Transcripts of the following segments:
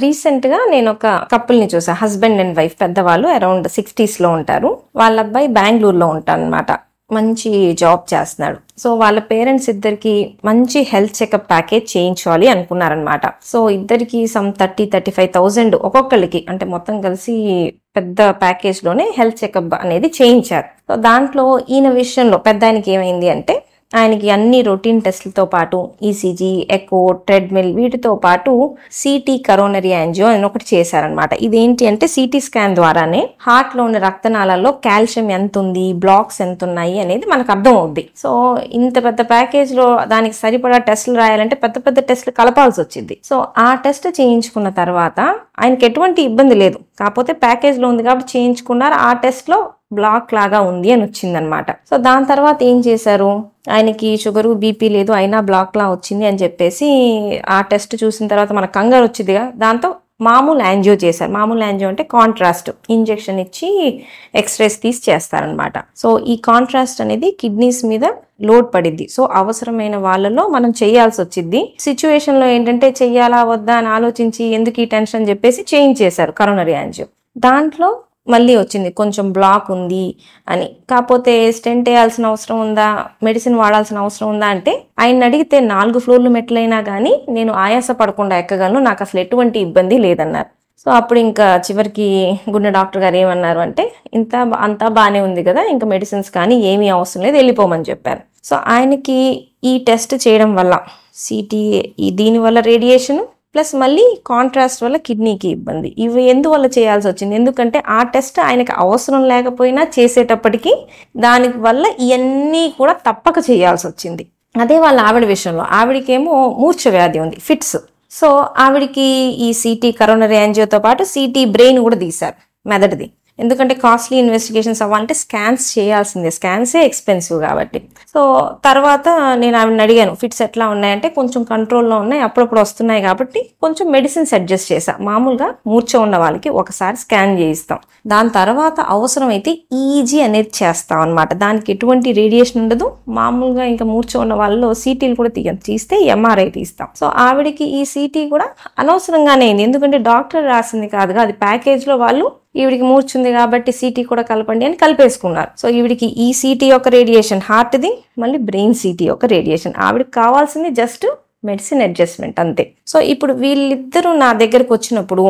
రీసెంట్‌గా నేనొక కపుల్‌ని చూసా. హస్బెండ్ అండ్ వైఫ్ పెద్దవాళ్ళు అరౌండ్ 60స్‌లో ఉంటారు. వాళ్ళ అబ్బాయి బెంగుళూరులో ఉంటాడనమాట. మంచి జాబ్ చేస్తున్నాడు. సో వాళ్ళ పేరెంట్స్ ఇద్దరికి మంచి హెల్త్ చెకప్ ప్యాకేజ్ చేయించాలి అనుకున్నారనమాట. సో ఇద్దరికి సమ్ 30,000-35,000 ఒక్కొక్కళ్ళకి, అంటే మొత్తం కలిసి పెద్ద ప్యాకేజ్‌లోనే హెల్త్ చెకప్ అనేది చేయించారు. సో దాంట్లో ఈయన విషయంలో పెద్దాయనకి ఏమైంది అంటే, ఆయనకి అన్ని రొటీన్ టెస్ట్లతో పాటు ఈసీజీ, ఎకో, ట్రెడ్మిల్ వీటితో పాటు సిటీ కరోనరీ యాంజియో అని ఒకటి చేశారనమాట. ఇదేంటి అంటే సిటీ స్కాన్ ద్వారానే హార్ట్ లో ఉన్న రక్తనాళాల్లో కాల్షియం ఎంత ఉంది, బ్లాక్స్ ఎంత ఉన్నాయి అనేది మనకు అర్థం అవుద్ది. సో ఇంత పెద్ద ప్యాకేజ్ లో దానికి సరిపడా టెస్టులు రాయాలంటే పెద్ద పెద్ద టెస్టులు కలపాల్సి వచ్చింది. సో ఆ టెస్ట్ చేయించుకున్న తర్వాత ఆయనకి ఎటువంటి ఇబ్బంది లేదు, కాకపోతే ప్యాకేజ్ లో ఉంది కాబట్టి చేయించుకున్నారు. ఆ టెస్ట్ లో బ్లాక్ లాగా ఉంది అని వచ్చిందనమాట. సో దాని తర్వాత ఏం చేశారు, ఆయనకి షుగరు బీపీ లేదు అయినా బ్లాక్ లా వచ్చింది అని చెప్పేసి ఆ టెస్ట్ చూసిన తర్వాత మనకు కంగారు వచ్చిందిగా, దాంతో మామూలు యాంజియో చేశారు. మామూలు యాంజియో అంటే కాంట్రాస్ట్ ఇంజెక్షన్ ఇచ్చి ఎక్స్రేస్ తీసి చేస్తారనమాట. సో ఈ కాంట్రాస్ట్ అనేది కిడ్నీస్ మీద లోడ్ పడిద్ది. సో అవసరమైన వాళ్ళలో మనం చేయాల్సి వచ్చింది. సిచ్యువేషన్ లో ఏంటంటే చెయ్యాలా వద్దా అని ఆలోచించి ఎందుకు ఈ టెన్షన్ అని చెప్పేసి చేయించేశారు కరోనరీ యాంజియో. దాంట్లో మళ్ళీ వచ్చింది కొంచెం బ్లాక్ ఉంది అని. కాకపోతే స్టెంట్ వేయాల్సిన అవసరం ఉందా, మెడిసిన్ వాడాల్సిన అవసరం ఉందా అంటే ఆయన అడిగితే 4 ఫ్లోర్లు మెట్లైనా కానీ నేను ఆయాస పడకుండా ఎక్కగలను, నాకు అసలు ఎటువంటి ఇబ్బంది లేదన్నారు. సో అప్పుడు ఇంకా చివరికి గుండె డాక్టర్ గారు ఏమన్నారు అంటే, అంతా బాగానే ఉంది కదా, ఇంకా మెడిసిన్స్ కానీ ఏమీ అవసరం లేదు, వెళ్ళిపోమని చెప్పారు. సో ఆయనకి ఈ టెస్ట్ చేయడం వల్ల సిటీ, దీనివల్ల రేడియేషన్ ప్లస్ మళ్ళీ కాంట్రాస్ట్ వల్ల కిడ్నీకి ఇబ్బంది, ఇవి ఎందువల్ల చేయాల్సి వచ్చింది, ఎందుకంటే ఆ టెస్ట్ ఆయనకి అవసరం లేకపోయినా చేసేటప్పటికి దాని వల్ల ఇవన్నీ కూడా తప్పక చేయాల్సి వచ్చింది. అదే వాళ్ళ ఆవిడ విషయంలో, ఆవిడకేమో మూర్ఛ వ్యాధి ఉంది, ఫిట్స్. సో ఆవిడికి ఈ సిటీ కరోనరీ యాంజియోతో పాటు సిటీ బ్రెయిన్ కూడా తీశారు, మెదడుది. ఎందుకంటే కాస్ట్లీ ఇన్వెస్టిగేషన్స్ అవ్వాలంటే స్కాన్స్ చేయాల్సిందే, స్కాన్సే ఎక్స్పెన్సివ్ కాబట్టి. సో తర్వాత నేను ఆవిడని అడిగాను ఫిట్స్ ఎట్లా ఉన్నాయంటే, కొంచెం కంట్రోల్లో ఉన్నాయి, అప్పుడప్పుడు వస్తున్నాయి కాబట్టి కొంచెం మెడిసిన్స్ అడ్జస్ట్ చేసా. మామూలుగా మూర్ఛ ఉన్న వాళ్ళకి ఒకసారి స్కాన్ చేయిస్తాం, దాని తర్వాత అవసరమైతే ఈజీ అనేది చేస్తాం అనమాట. దానికి ఎటువంటి రేడియేషన్ ఉండదు. మామూలుగా ఇంకా మూర్ఛ ఉన్న వాళ్ళలో సిటీలు కూడా తీస్తే ఎంఆర్ఐ తీస్తాం. సో ఆవిడికి ఈ సిటీ కూడా అనవసరంగానే అయింది, ఎందుకంటే డాక్టర్ రాసింది కాదుగా, అది ప్యాకేజ్లో వాళ్ళు ఈవిడికి మూర్చుంది కాబట్టి సిటీ కూడా కలపండి అని కలిపేసుకున్నారు. సో ఈవిడికి ఈ సిటీ యొక్క రేడియేషన్ హార్ట్ది, మళ్ళీ బ్రెయిన్ సిటీ యొక్క రేడియేషన్. ఆవిడకి కావాల్సింది జస్ట్ మెడిసిన్ అడ్జస్ట్మెంట్ అంతే. సో ఇప్పుడు వీళ్ళిద్దరూ నా దగ్గరకు వచ్చినప్పుడు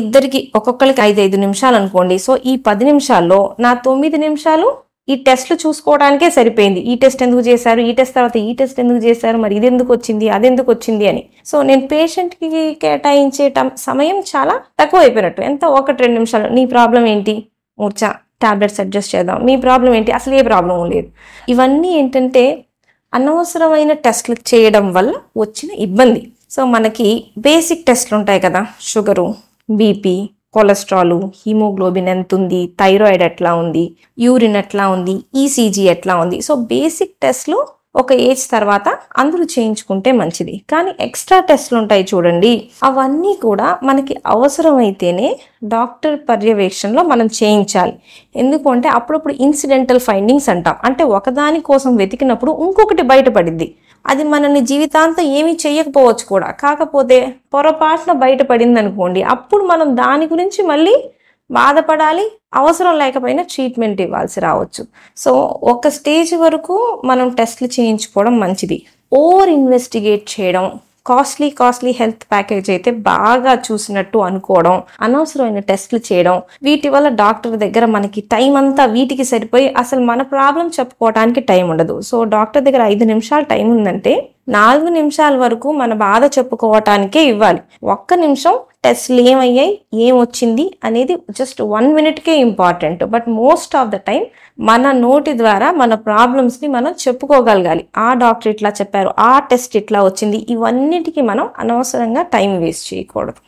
ఇద్దరికి ఒక్కొక్కరికి 5 నిమిషాలు అనుకోండి. సో ఈ 10 నిమిషాల్లో నా 9 నిమిషాలు ఈ టెస్ట్లు చూసుకోవడానికే సరిపోయింది. ఈ టెస్ట్ ఎందుకు చేశారు, ఈ టెస్ట్ తర్వాత ఈ టెస్ట్ ఎందుకు చేశారు, మరి ఇది ఎందుకు వచ్చింది, అది ఎందుకు వచ్చింది అని. సో నేను పేషెంట్కి కేటాయించే సమయం చాలా తక్కువ అయిపోయినట్టు. ఎంత 1-2 నిమిషాలు, నీ ప్రాబ్లం ఏంటి, మూర్ఛ, టాబ్లెట్స్ అడ్జస్ట్ చేద్దాం, మీ ప్రాబ్లం ఏంటి, అసలు ఏ ప్రాబ్లం లేదు. ఇవన్నీ ఏంటంటే అనవసరమైన టెస్ట్లు చేయడం వల్ల వచ్చిన ఇబ్బంది. సో మనకి బేసిక్ టెస్ట్లు ఉంటాయి కదా, షుగరు, బీపీ, కొలెస్ట్రాల్, హీమోగ్లోబిన్ ఎంత ఉంది, థైరాయిడ్ ఎట్లా ఉంది, యూరిన్ ఎట్లా ఉంది, ఈసీజీ ఎట్లా ఉంది. సో బేసిక్ టెస్ట్లు ఒక ఏజ్ తర్వాత అందరూ చేయించుకుంటే మంచిది. కానీ ఎక్స్ట్రా టెస్ట్లు ఉంటాయి చూడండి, అవన్నీ కూడా మనకి అవసరమైతేనే డాక్టర్ పర్యవేక్షణలో మనం చేయించాలి. ఎందుకంటే అప్పుడప్పుడు ఇన్సిడెంటల్ ఫైండింగ్స్ అంటాం, అంటే ఒకదాని కోసం వెతికినప్పుడు ఇంకొకటి బయటపడింది. అది మనల్ని జీవితాంతం ఏమీ చెయ్యకపోవచ్చు కూడా, కాకపోతే పొరపాటున బయటపడింది అనుకోండి, అప్పుడు మనం దాని గురించి మళ్ళీ బాధపడాలి, అవసరం లేకపోయినా ట్రీట్మెంట్ ఇవ్వాల్సి రావచ్చు. సో ఒక స్టేజ్ వరకు మనం టెస్ట్లు చేయించుకోవడం మంచిది. ఓవర్ ఇన్వెస్టిగేట్ చేయడం, కాస్ట్లీ హెల్త్ ప్యాకేజ్ అయితే బాగా చూసినట్టు అనుకోవడం, అనవసరమైన టెస్ట్లు చేయడం, వీటి వల్ల డాక్టర్ దగ్గర మనకి టైం అంతా వీటికి సరిపోయి అసలు మన ప్రాబ్లం చెప్పుకోవడానికి టైం ఉండదు. సో డాక్టర్ దగ్గర 5 నిమిషాలు టైం ఉందంటే 4 నిమిషాల వరకు మన బాధ చెప్పుకోవటానికే ఇవ్వాలి. 1 నిమిషం టెస్ట్లు ఏమయ్యాయి, ఏం వచ్చింది అనేది జస్ట్ 1 మినిట్కే important. But most of the time మన నోటి ద్వారా మన ప్రాబ్లమ్స్ని మనం చెప్పుకోగలగాలి. ఆ డాక్టర్ ఇట్లా చెప్పారు, ఆ టెస్ట్ ఇట్లా వచ్చింది, ఇవన్నిటికీ మనం అనవసరంగా టైం వేస్ట్ చేయకూడదు.